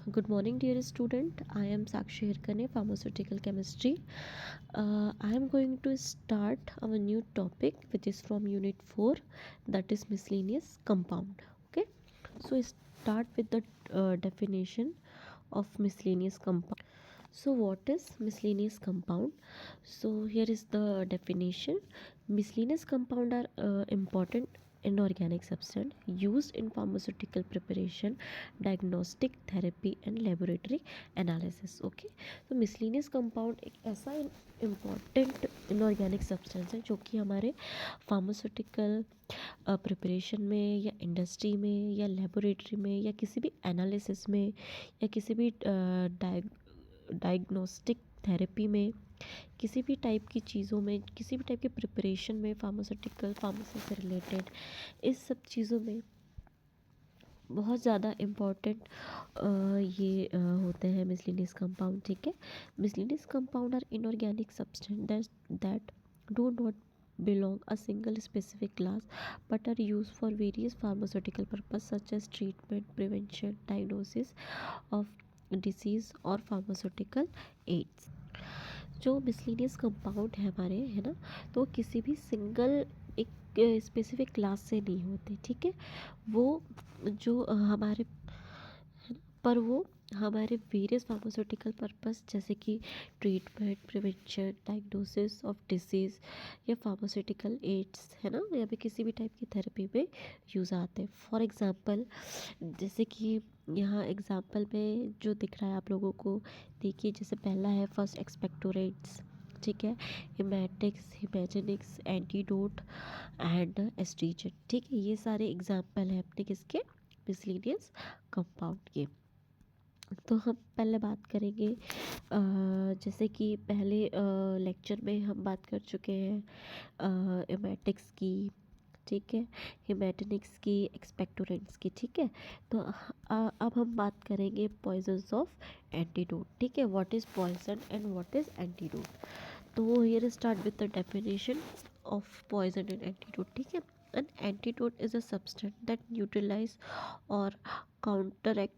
Good morning, dear student. I am Sakshi Hirkane, Pharmaceutical Chemistry. I am going to start our new topic, which is from Unit 4, that is miscellaneous compound. Okay, so start with the definition of miscellaneous compound. So, what is miscellaneous compound? So, here is the definition. Miscellaneous compound are important inorganic substance used in pharmaceutical preparation, diagnostic therapy and laboratory analysis. Okay, तो miscellaneous compound एक ऐसा important inorganic substance है जो कि हमारे pharmaceutical preparation में या industry में या लेबोरेटरी में या किसी भी एनालिसिस में या किसी भी डायग्नोस्टिक थेरेपी में, किसी भी टाइप की चीज़ों में, किसी भी टाइप की प्रिपरेशन में, फार्मेसी से रिलेटेड इस सब चीज़ों में बहुत ज़्यादा इम्पॉर्टेंट ये होते हैं मिसलिनियस कंपाउंड. ठीक है, miscellaneous compound are inorganic substance that do not belong a single specific class but are used for various pharmaceutical purpose such as treatment, prevention, diagnosis of disease और pharmaceutical aids. जो miscellaneous compound है हमारे, है ना, तो किसी भी single एक स्पेसिफिक क्लास से नहीं होते. ठीक है, वो जो हमारे पर वो हमारे वेरियस फार्मास्यूटिकल पर्पस जैसे कि treatment, prevention, diagnosis of disease या फार्मास्यूटिकल एड्स, है ना, या फिर किसी भी टाइप की थेरेपी में यूज़ आते हैं. फॉर एग्जांपल, जैसे कि यहाँ एग्जांपल में जो दिख रहा है आप लोगों को, देखिए, जैसे पहला है फर्स्ट एक्सपेक्टोरेट्स. ठीक है, हिमैटिक्स, हिमैजेनिक्स, एंटीडोट एंड एस्ट्रीजन. ठीक है, ये सारे एग्जांपल हैं अपने किसके, मिसलिनियस कंपाउंड के. तो हम पहले बात करेंगे, जैसे कि पहले लेक्चर में हम बात कर चुके हैं हिमैटिक्स की. ठीक है, हिमैटेनिक्स की, एक्सपेक्टोरेंट्स की. ठीक है, तो अब हम बात करेंगे पॉइजन्स ऑफ एंटीडोट. ठीक है, what is poison and what is antidote. तो here start with the definition of poison and antidote. ठीक है, an antidote is a substance that neutralize or counteract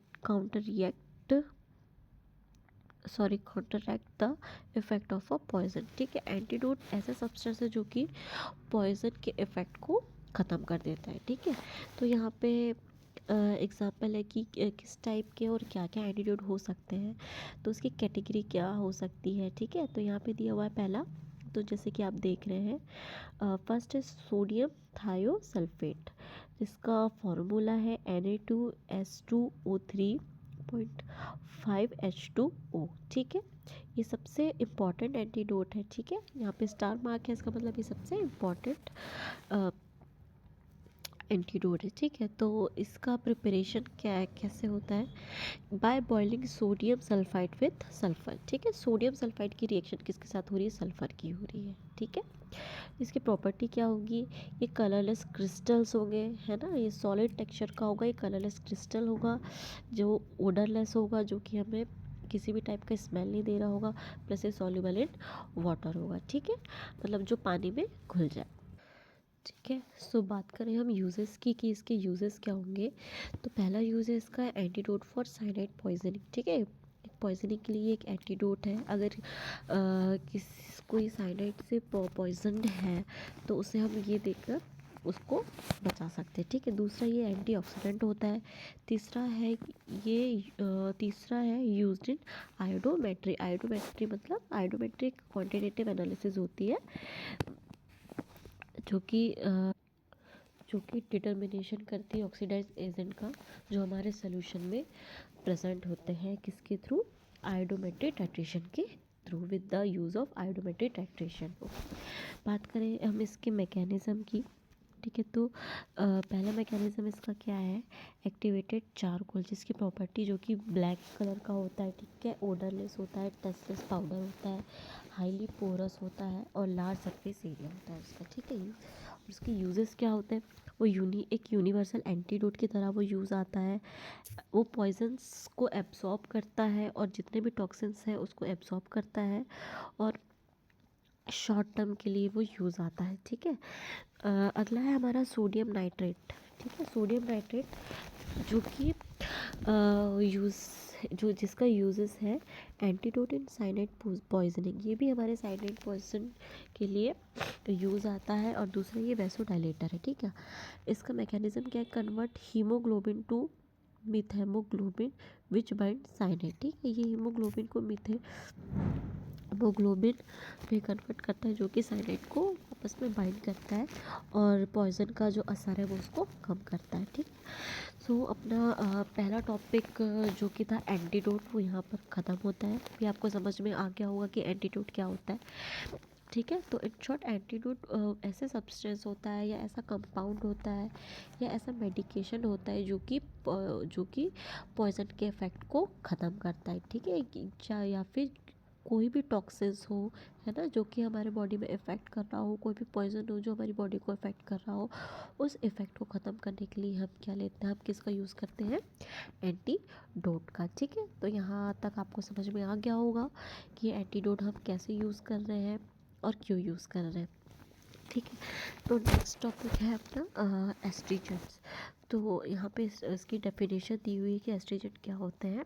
the effect of a poison. ठीक है, antidote ऐसा substance है जो कि poison के इफ़ेक्ट को ख़त्म कर देता है. ठीक है, तो यहाँ पे एग्ज़ाम्पल है कि किस टाइप के और क्या क्या एंटीडोट हो सकते हैं, तो उसकी कैटेगरी क्या हो सकती है. ठीक है, तो यहाँ पे दिया हुआ है पहला, तो जैसे कि आप देख रहे हैं, फर्स्ट है सोडियम थायोसल्फेट, जिसका फॉर्मूला है Na2SO3.5H2O. ठीक है, ये सबसे इम्पॉर्टेंट एंटीडोट है. ठीक है, यहाँ पे स्टार मार्क है, इसका मतलब ये सबसे इम्पॉर्टेंट एंटीडोट है. ठीक है, तो इसका प्रिपरेशन क्या है, कैसे होता है, by boiling sodium sulphide with sulphur. ठीक है, सोडियम सल्फाइड की रिएक्शन किसके साथ हो रही है, सल्फ़र की हो रही है. ठीक है, इसकी प्रॉपर्टी क्या होगी, ये कलरलेस क्रिस्टल्स होंगे, है ना, ये सॉलिड टेक्सचर का होगा, ये कलरलेस क्रिस्टल होगा, जो ओडरलेस होगा, जो कि हमें किसी भी टाइप का स्मेल नहीं दे रहा होगा, प्लस ये सॉल्युबल इन वाटर होगा. ठीक है, मतलब जो पानी में घुल जाए. ठीक है, सो बात करें हम यूजेस की कि इसके यूजेस क्या होंगे, तो पहला यूज़ है इसका एंटीडोट फॉर साइनाइड पॉइजनिंग. ठीक है, पॉइजनिंग के लिए एक एंटीडोट है. अगर कोई साइनाइड से पॉइजनड है तो उसे हम ये देकर उसको बचा सकते हैं. ठीक है, दूसरा ये एंटीऑक्सीडेंट होता है. तीसरा है यूज्ड इन आयोडोमेट्री. आयोडोमेट्री मतलब आयोडोमेट्री क्वांटिटेटिव एनालिसिस होती है, जो कि डिटर्मिनेशन करती है ऑक्सीडाइज एजेंट का जो हमारे सोल्यूशन में प्रेजेंट होते हैं, किसके थ्रू, आयोडोमेट्री टाइट्रेशन के through, with the use of iodometry titration. बात करें हम इसके मैकेनिज़्म की. ठीक है, तो पहला मैकेनिज़्म इसका क्या है, एक्टिवेटेड चारकोल, जिसकी प्रॉपर्टी जो कि ब्लैक कलर का होता है. ठीक है, ओडरलेस होता है, टेस्टलेस पाउडर होता है, हाईली पोरस होता है और लार्ज सरफेस एरिया होता है उसका. ठीक है, और उसके यूजेस क्या होते हैं, वो एक यूनिवर्सल एंटीडोट की तरह वो यूज़ आता है. वो पॉइजन्स को एब्सॉर्ब करता है और जितने भी टॉक्सिन्स हैं उसको एब्सॉर्ब करता है और शॉर्ट टर्म के लिए वो यूज़ आता है. ठीक है, अगला है हमारा सोडियम नाइट्रेट. ठीक है, सोडियम नाइट्रेट जो कि यूज़ जो जिसका यूजेस है एंटीडोट इन साइनाइड पॉइजनिंग, ये भी हमारे साइनाइड पॉइजन के लिए यूज़ आता है। और दूसरा ये वैसोडाइलेटर है, ठीक है। इसका मैकेनिज्म क्या है, convert haemoglobin to methaemoglobin which bind cyanide, ठीक है। ये हीमोग्लोबिन को हीमोग्लोबिन में कन्वर्ट करता है जो कि साइनाइड को आपस में बाइंड करता है और पॉइजन का जो असर है वो उसको कम करता है, ठीक। सो अपना पहला टॉपिक जो कि था एंटीडोट, वो यहाँ पर ख़त्म होता है। अभी आपको समझ में आ गया होगा कि एंटीडोट क्या होता है, ठीक है। तो इन शॉर्ट एंटीडोट ऐसे सब्सटेंस होता है या ऐसा कंपाउंड होता है या ऐसा मेडिकेशन होता है जो कि पॉइजन के इफ़ेक्ट को ख़त्म करता है, ठीक है। चाहे या फिर कोई भी टॉक्सिन्स हो, है ना, जो कि हमारे बॉडी में इफ़ेक्ट कर रहा हो, कोई भी पॉइजन हो जो हमारी बॉडी को इफ़ेक्ट कर रहा हो, उस इफ़ेक्ट को ख़त्म करने के लिए हम क्या लेते हैं, हम किसका यूज़ करते हैं, एंटीडोट का, ठीक है। तो यहाँ तक आपको समझ में आ गया होगा कि एंटीडोट हम कैसे यूज़ कर रहे हैं और क्यों यूज़ कर रहे हैं, ठीक है। तो नेक्स्ट टॉपिक है अपना एस्ट्रोजेंस। तो यहाँ पे इसकी डेफिनेशन दी हुई है कि एस्ट्रोजन क्या होते हैं।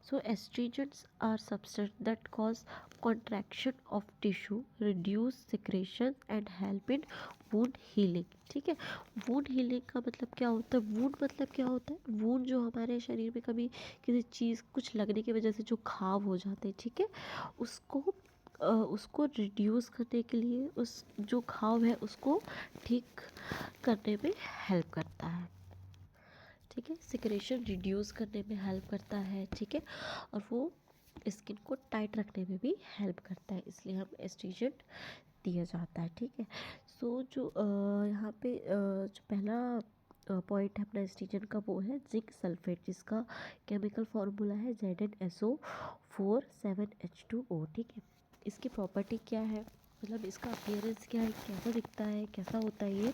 So astringents are substance that cause contraction of tissue, reduce secretion and help in wound healing, ठीक है। वुंड हीलिंग का मतलब क्या होता है, वुंड मतलब क्या होता है, वुंड जो हमारे शरीर में कभी किसी चीज़ कुछ लगने की वजह से जो घाव हो जाते हैं, ठीक है, उसको रिड्यूस करने के लिए, उस जो घाव है उसको ठीक करने में हेल्प करता है, ठीक है। सिक्रेशन रिड्यूस करने में हेल्प करता है, ठीक है। और वो स्किन को टाइट रखने में भी हेल्प करता है, इसलिए हम एस्ट्रीजेंट दिया जाता है, ठीक है। सो जो यहाँ पे जो पहला पॉइंट है अपना एस्ट्रीजन का वो है जिंक सल्फेट, जिसका केमिकल फार्मूला है ZnSO4 7H2O, ठीक है। इसकी प्रॉपर्टी क्या है, मतलब इसका अपीयरेंस क्या है, कैसा दिखता है, कैसा होता है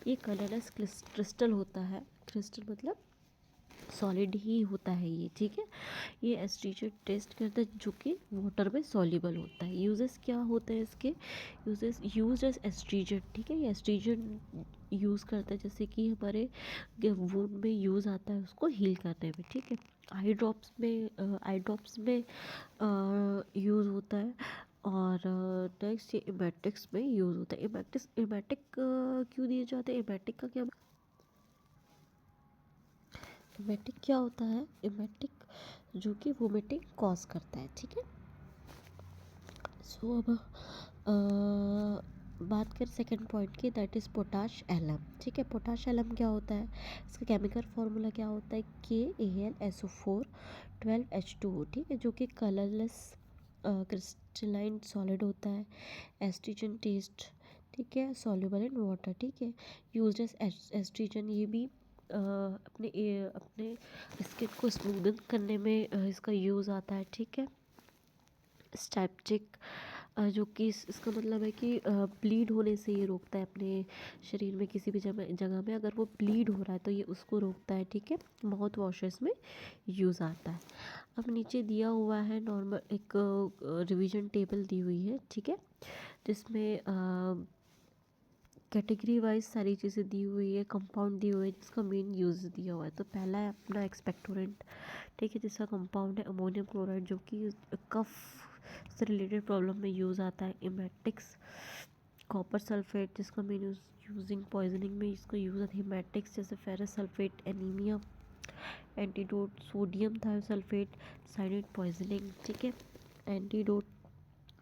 ये कलरलेस क्रिस्टल होता है। क्रिस्टल मतलब सॉलिड ही होता है ये, ठीक है। ये एस्ट्रीजेंट टेस्ट करता है जो कि वाटर में सॉल्युबल होता है। यूजेस क्या होते हैं इसके, यूजेस यूज एज एस्ट्रीजेंट, ठीक है। ये एस्ट्रीजेंट यूज़ करता है जैसे कि हमारे वुंड में यूज़ आता है उसको हील करने में, ठीक है। आई ड्रॉप्स में यूज़ होता है। और नेक्स्ट ये इमेटिक्स में यूज़ होता है। इमेटिक क्यों दिए जाते हैं, इमेटिक का क्या, इमेटिक क्या होता है, इमेटिक जो कि वोमिटिंग कॉज करता है, ठीक है। सो अब बात करें सेकंड पॉइंट की, दैट इज़ पोटाश एलम, ठीक है। पोटाश एलम क्या होता है, इसका केमिकल फार्मूला क्या होता है, KAlSO4 12H2O, ठीक है, जो कि कलरलेस क्रिस्टलाइन सॉलिड होता है। एस्ट्रीजन टेस्ट, ठीक है, सॉल्युबल इन वाटर, ठीक है। यूज्ड एज एस्ट्रीजन, ये भी अपने स्किन को स्मूदन करने में इसका यूज़ आता है, ठीक है। स्टैप्टिक जो कि इसका मतलब है कि ब्लीड होने से ये रोकता है, अपने शरीर में किसी भी जगह में अगर वो ब्लीड हो रहा है तो ये उसको रोकता है, ठीक है। माउथ वॉशेस में यूज़ आता है। अब नीचे दिया हुआ है नॉर्मल एक रिवीजन टेबल दी हुई है, ठीक है, जिसमें कैटेगरी वाइज सारी चीज़ें दी हुई है, कंपाउंड दी हुई है जिसका मेन यूज़ दिया हुआ है। तो पहला है अपना एक्सपेक्टोरेंट, ठीक है, जिसका कंपाउंड है अमोनियम क्लोराइड जो कि कफ से रिलेटेड प्रॉब्लम में यूज़ आता है। इमेटिक्स कॉपर सल्फेट जिसका मेन यूजिंग पॉइजनिंग में इसका यूज़ आता है। हिमेटिक्स जैसे ferrous sulphate anaemia. Antidote sodium thiosulphate cyanide poisoning, ठीक है। Antidote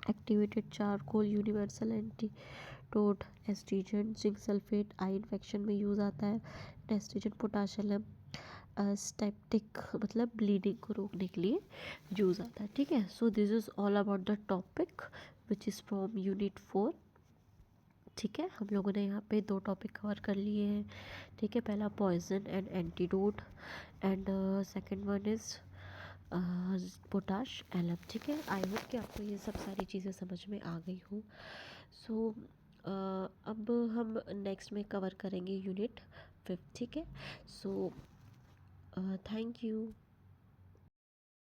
activated charcoal universal antidote. Astringent zinc sulphate eye infection में यूज़ आता है। एस्ट्रीजन पोटाशियम स्टेप्टिक मतलब ब्लीडिंग को रोकने के लिए यूज़ आता है, ठीक है। So this is all about the topic which is from unit 4, ठीक है। हम लोगों ने यहाँ पे 2 टॉपिक कवर कर लिए हैं, ठीक है। पहला poison and antidote and second one is potash alum, ठीक है। आई होप कि आपको ये सब सारी चीज़ें समझ में आ गई हो। सो अब हम नेक्स्ट में कवर करेंगे यूनिट 5, ठीक है। So thank you.